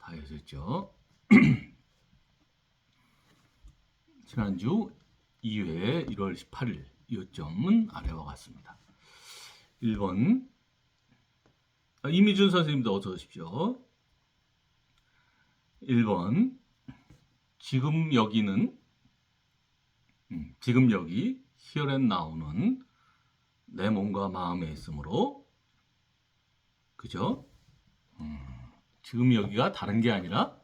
하셨죠. 지난주 2회 1월 18일 요점은 아래와 같습니다. 1번 이미준 선생님도 어서 오십시오. 1번 지금 여기는 지금 여기 here and now는 내 몸과 마음에 있으므로 그죠? 지금 여기가 다른 게 아니라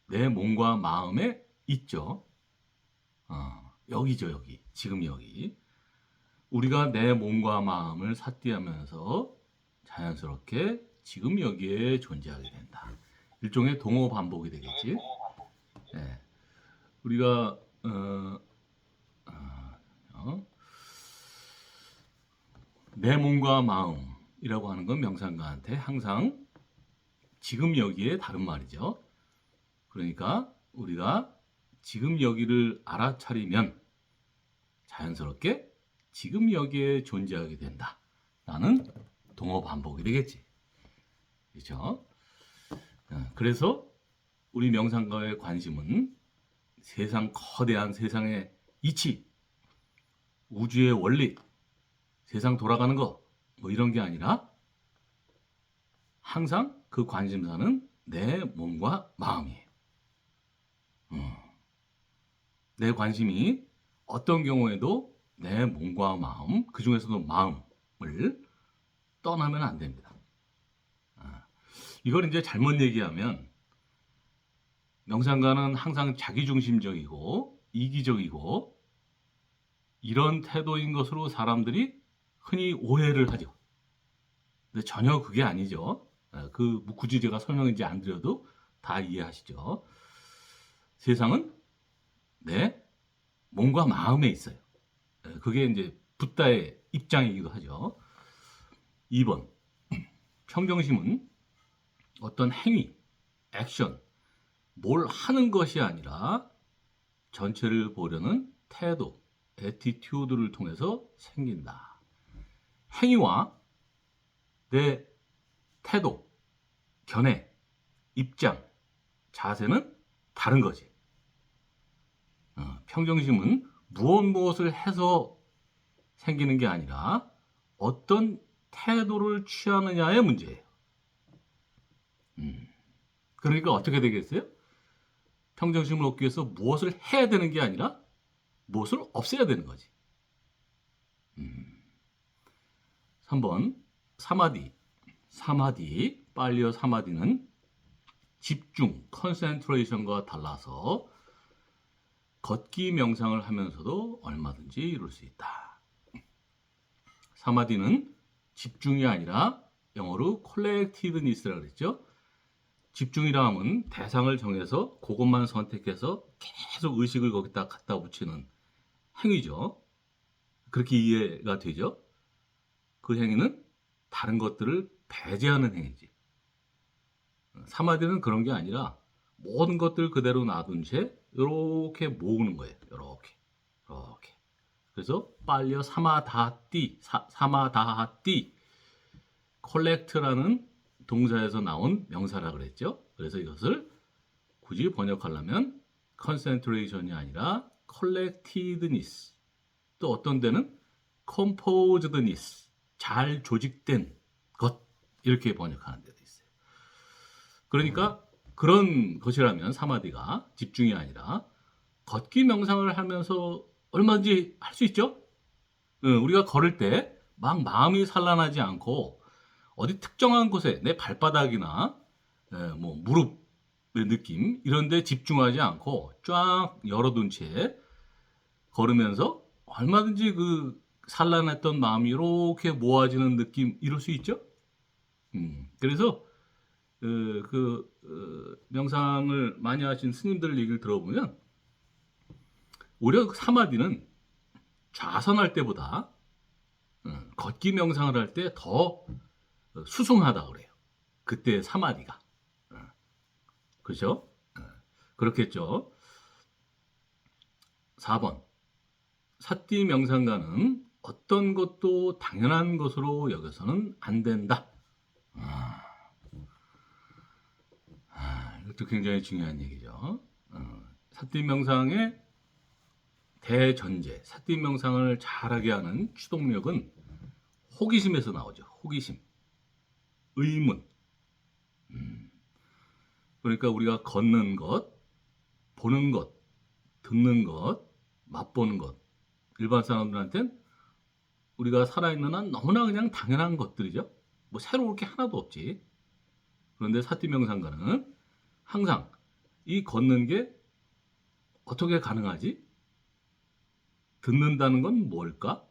내 몸과 마음에 있죠. 여기죠, 여기. 지금 여기. 우리가 내 몸과 마음을 삿대하면서 자연스럽게 지금 여기에 존재하게 된다. 일종의 동어 반복이 되겠지. 네. 우리가 내 몸과 마음이라고 하는 건 명상가한테 항상 지금 여기에 다른 말이죠. 그러니까 우리가 지금 여기를 알아차리면 자연스럽게 지금 여기에 존재하게 된다. 라는 동어 반복이 되겠지. 그렇죠? 그래서 우리 명상가의 관심은 거대한 세상의 이치, 우주의 원리, 세상 돌아가는 거, 뭐 이런 게 아니라 항상 그 관심사는 내 몸과 마음이에요. 내 관심이 어떤 경우에도 내 몸과 마음, 그 중에서도 마음을 떠나면 안 됩니다. 이걸 이제 잘못 얘기하면 명상가는 항상 자기중심적이고 이기적이고 이런 태도인 것으로 사람들이 흔히 오해를 하죠. 근데 전혀 그게 아니죠. 굳이 제가 설명인지 안 드려도 다 이해하시죠. 세상은 내 몸과 마음에 있어요. 그게 이제 붓다의 입장이기도 하죠. 2번 평정심은 어떤 행위, 액션, 뭘 하는 것이 아니라 전체를 보려는 태도, 애티튜드를 통해서 생긴다. 행위와 내 태도, 견해, 입장, 자세는 다른 거지. 평정심은 무엇을 해서 생기는 게 아니라 어떤 태도를 취하느냐의 문제예요. 그러니까 어떻게 되겠어요? 평정심을 얻기 위해서 무엇을 해야 되는 게 아니라 무엇을 없애야 되는 거지. 3번 사마디, 빨리어 사마디는 집중, 컨센트레이션과 달라서 걷기 명상을 하면서도 얼마든지 이룰 수 있다. 사마디는 집중이 아니라 영어로 콜렉티드니스라고 그랬죠. 집중이라 하면 대상을 정해서 그것만 선택해서 계속 의식을 거기다 갖다 붙이는 행위죠. 그렇게 이해가 되죠. 그 행위는 다른 것들을 배제하는 행위지. 사마디는 그런 게 아니라 모든 것들 그대로 놔둔 채 이렇게 모으는 거예요. 이렇게. 그래서 빨려 사마다띠, 콜렉트라는 동사에서 나온 명사라 그랬죠. 그래서 이것을 굳이 번역하려면 컨센트레이션이 아니라 컬렉티드니스, 또 어떤 데는 컴포즈드니스, 잘 조직된 것, 이렇게 번역하는 데도 있어요. 그러니까 그런 것이라면 사마디가 집중이 아니라 걷기 명상을 하면서 얼마든지 할 수 있죠. 우리가 걸을 때 막 마음이 산란하지 않고 어디 특정한 곳에 내 발바닥이나 뭐 무릎의 느낌 이런 데 집중하지 않고 쫙 열어둔 채 걸으면서 얼마든지 그 산란했던 마음이 이렇게 모아지는 느낌 이럴 수 있죠. 그래서 명상을 많이 하신 스님들 얘기를 들어보면 오히려 사마디는 좌선할 때보다 걷기 명상을 할 때 더 수승하다 그래요. 그때 사마디가. 그렇죠? 그렇겠죠. 4번 사띠 명상가는 어떤 것도 당연한 것으로 여겨서는 안 된다. 이것도 굉장히 중요한 얘기죠. 사띠명상의 대전제, 사띠명상을 잘하게 하는 추동력은 호기심에서 나오죠. 호기심, 의문. 그러니까 우리가 걷는 것, 보는 것, 듣는 것, 맛보는 것, 일반 사람들한테는 우리가 살아있는 한 너무나 그냥 당연한 것들이죠. 뭐 새로울 게 하나도 없지. 그런데 사띠명상가는 항상 이 걷는 게 어떻게 가능하지? 듣는다는 건 뭘까?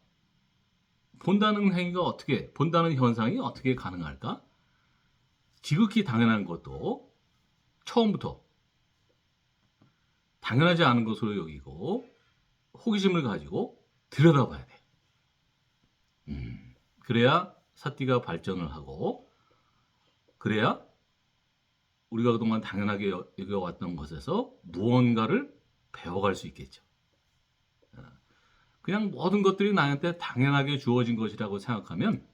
본다는 행위가 어떻게, 본다는 현상이 어떻게 가능할까? 지극히 당연한 것도 처음부터 당연하지 않은 것으로 여기고 호기심을 가지고 들여다봐야 돼. 그래야 사띠가 발전을 하고, 그래야 우리가 그동안 당연하게 여겨왔던 것에서 무언가를 배워갈 수 있겠죠. 그냥 모든 것들이 나한테 당연하게 주어진 것이라고 생각하면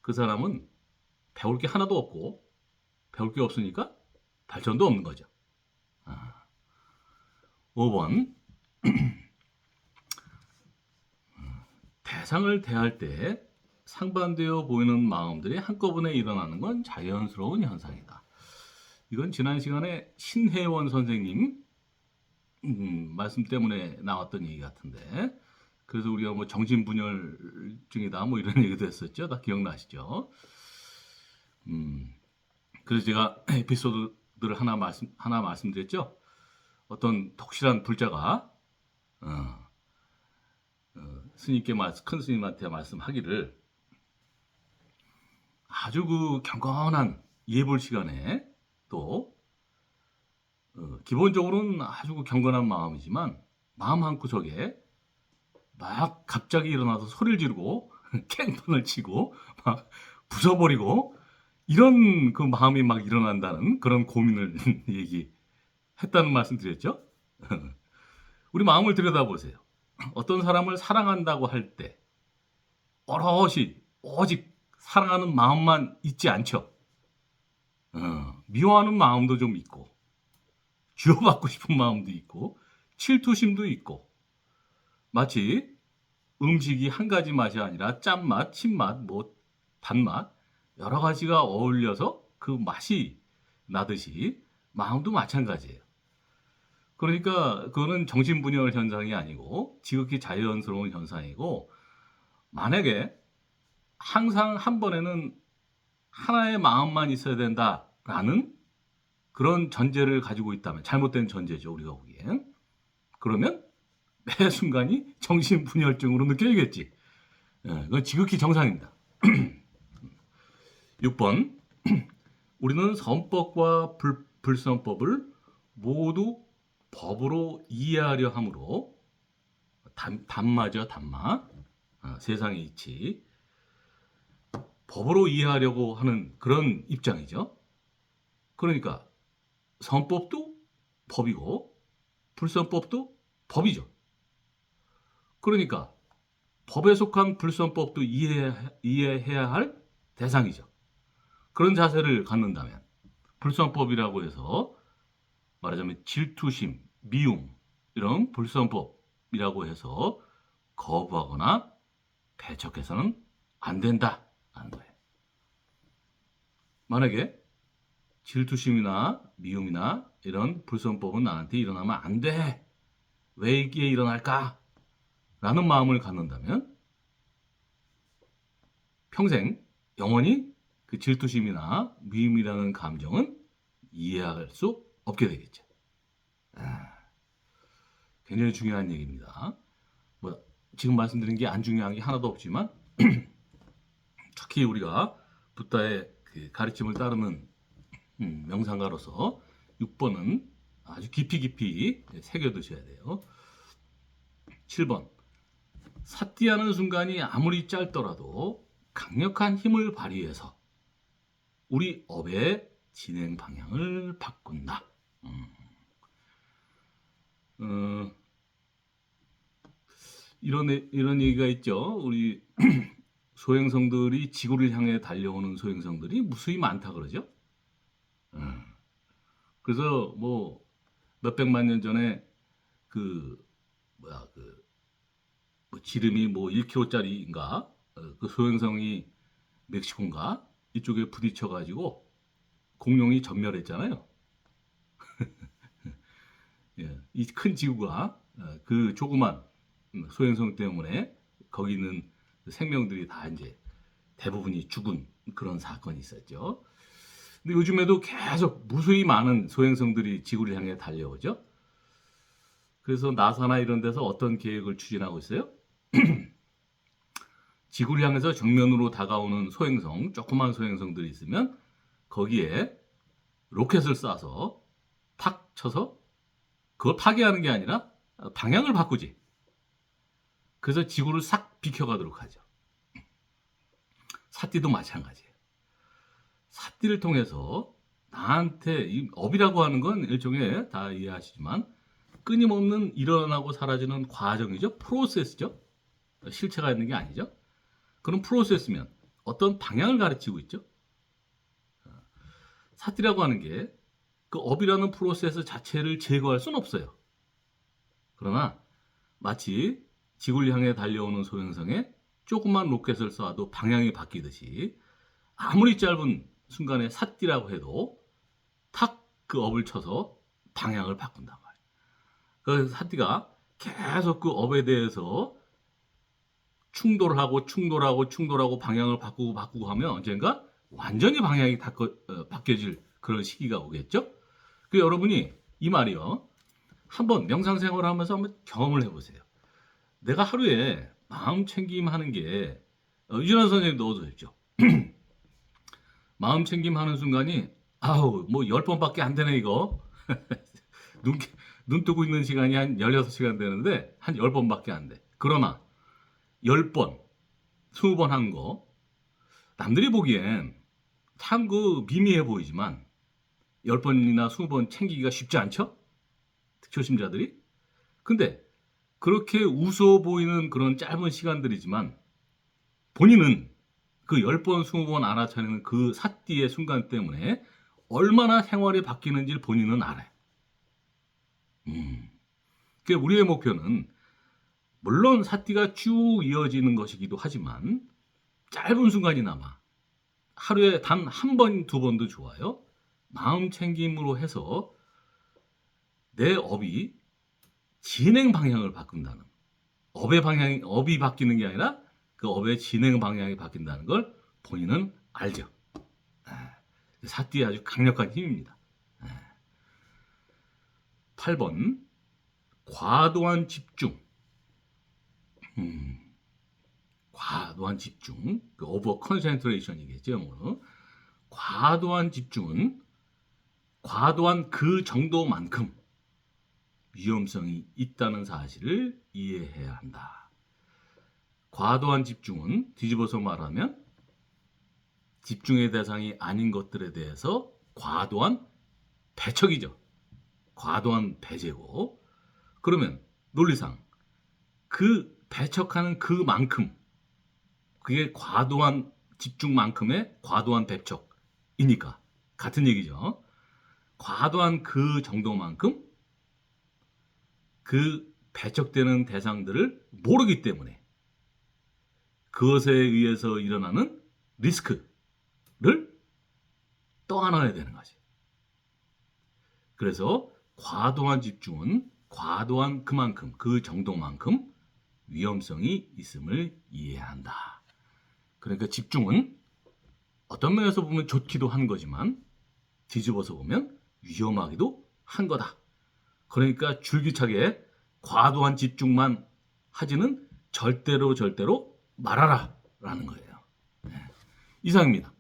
그 사람은 배울 게 하나도 없고, 배울 게 없으니까 발전도 없는 거죠. 5번. 대상을 대할 때 상반되어 보이는 마음들이 한꺼번에 일어나는 건 자연스러운 현상이다. 이건 지난 시간에 신혜원 선생님 말씀 때문에 나왔던 얘기 같은데, 그래서 우리가 뭐 정신분열증이다 뭐 이런 얘기도 했었죠. 다 기억나시죠? 그래서 제가 에피소드들을 하나 말씀드렸죠. 어떤 독실한 불자가 스님께 큰 스님한테 말씀하기를, 아주 그 경건한 예불 시간에 또 기본적으로는 아주 그 경건한 마음이지만 마음 한구석에 막 갑자기 일어나서 소리를 지르고 깽판을 치고 막 부숴버리고 이런 그 마음이 막 일어난다는 그런 고민을 얘기했다는 말씀 드렸죠. 우리 마음을 들여다보세요. 어떤 사람을 사랑한다고 할 때 오롯이 오직 사랑하는 마음만 있지 않죠. 미워하는 마음도 좀 있고, 쥐어받고 싶은 마음도 있고, 질투심도 있고, 마치 음식이 한 가지 맛이 아니라 짠맛, 신맛, 뭐 단맛 여러 가지가 어울려서 그 맛이 나듯이 마음도 마찬가지예요. 그러니까 그거는 정신분열 현상이 아니고 지극히 자연스러운 현상이고, 만약에 항상 한 번에는 하나의 마음만 있어야 된다라는 그런 전제를 가지고 있다면, 잘못된 전제죠, 우리가 보기엔. 그러면 매 순간이 정신분열증으로 느껴지겠지. 그건 지극히 정상입니다. 6번. 우리는 선법과 불선법을 모두 법으로 이해하려 하므로, 담마죠, 담마. 세상의 이치. 법으로 이해하려고 하는 그런 입장이죠. 그러니까 선법도 법이고 불선법도 법이죠. 그러니까 법에 속한 불선법도 이해해야 할 대상이죠. 그런 자세를 갖는다면 불선법이라고 해서 말하자면 질투심, 미움 이런 불선법이라고 해서 거부하거나 배척해서는 안 된다라는 거예요. 만약에 질투심이나 미움이나 이런 불선법은 나한테 일어나면 안 돼, 왜 이게 일어날까? 라는 마음을 갖는다면 평생 영원히 그 질투심이나 미움이라는 감정은 이해할 수 없게 되겠죠. 굉장히 중요한 얘기입니다. 뭐 지금 말씀드린 게 안 중요한 게 하나도 없지만 특히 우리가 붓다의 그 가르침을 따르는 명상가로서 6번은 아주 깊이 새겨두셔야 돼요. 7번. 사띠하는 순간이 아무리 짧더라도 강력한 힘을 발휘해서 우리 업의 진행 방향을 바꾼다. 이런 얘기가 있죠. 우리 소행성들이 지구를 향해 달려오는 소행성들이 무수히 많다 그러죠. 그래서 뭐 몇백만 년 전에 그 뭐야 뭐 지름이 뭐 1km짜리인가 그 소행성이 멕시코인가 이쪽에 부딪혀 가지고 공룡이 전멸했잖아요. 예, 이 큰 지구가 그 조그만 소행성 때문에 거기 있는 생명들이 다 이제 대부분이 죽은 그런 사건이 있었죠. 근데 요즘에도 계속 무수히 많은 소행성들이 지구를 향해 달려오죠. 그래서 나사나 이런 데서 어떤 계획을 추진하고 있어요? 지구를 향해서 정면으로 다가오는 소행성, 조그만 소행성들이 있으면 거기에 로켓을 쏴서 탁 쳐서 그걸 파괴하는 게 아니라 방향을 바꾸지. 그래서 지구를 싹 비켜가도록 하죠. 사띠도 마찬가지예요. 사띠를 통해서 나한테 이 업이라고 하는 건 일종의 다 이해하시지만 끊임없는 일어나고 사라지는 과정이죠. 프로세스죠. 실체가 있는 게 아니죠. 그런 프로세스면 어떤 방향을 가르치고 있죠. 사띠라고 하는 게 그 업이라는 프로세스 자체를 제거할 수는 없어요. 그러나 마치 지구를 향해 달려오는 소행성에 조그만 로켓을 쏴도 방향이 바뀌듯이 아무리 짧은 순간에 삿띠라고 해도 탁 그 업을 쳐서 방향을 바꾼단 말이에요. 그래서 삿띠가 계속 그 업에 대해서 충돌하고 방향을 바꾸고 하면 언젠가 완전히 방향이 바뀌어질 그런 시기가 오겠죠. 그 여러분이 이 말이요. 한번 명상생활을 하면서 한번 경험을 해보세요. 내가 하루에 마음 챙김 하는 게 유진환 선생님 넣어두셨죠. 마음 챙김 하는 순간이 아우 뭐 10번밖에 안 되네 이거. 눈, 눈 뜨고 있는 시간이 한 16시간 되는데 한 10번밖에 안 돼. 그러나 10번, 20번 한 거 남들이 보기엔 참 그 미미해 보이지만 10번이나 20번 챙기기가 쉽지 않죠? 초심자들이. 근데 그렇게 우스워 보이는 그런 짧은 시간들이지만 본인은 그 10번, 20번 알아차리는 그 삿띠의 순간 때문에 얼마나 생활이 바뀌는지 본인은 알아요. 그러니까 우리의 목표는 물론 삿띠가 쭉 이어지는 것이기도 하지만 짧은 순간이나마 하루에 단 한 번, 두 번도 좋아요. 마음 챙김으로 해서 내 업이 진행 방향을 바꾼다는 업이 바뀌는 게 아니라 그 업의 진행 방향이 바뀐다는 걸 본인은 알죠. 사띠의 아주 강력한 힘입니다. 8번 과도한 집중. 과도한 집중, 오버 컨센트레이션이겠죠, 영어로. 과도한 집중은 과도한 그 정도만큼 위험성이 있다는 사실을 이해해야 한다. 과도한 집중은 뒤집어서 말하면 집중의 대상이 아닌 것들에 대해서 과도한 배척이죠. 과도한 배제고. 그러면 논리상 그 배척하는 그만큼 그게 과도한 집중만큼의 과도한 배척이니까 같은 얘기죠. 과도한 그 정도만큼 그 배척되는 대상들을 모르기 때문에 그것에 의해서 일어나는 리스크를 떠안아야 되는 거지. 그래서 과도한 집중은 과도한 그만큼, 그 정도만큼 위험성이 있음을 이해해야 한다. 그러니까 집중은 어떤 면에서 보면 좋기도 한 거지만 뒤집어서 보면 위험하기도 한 거다. 그러니까 줄기차게 과도한 집중만 하지는 절대로 말아라 라는 거예요. 이상입니다.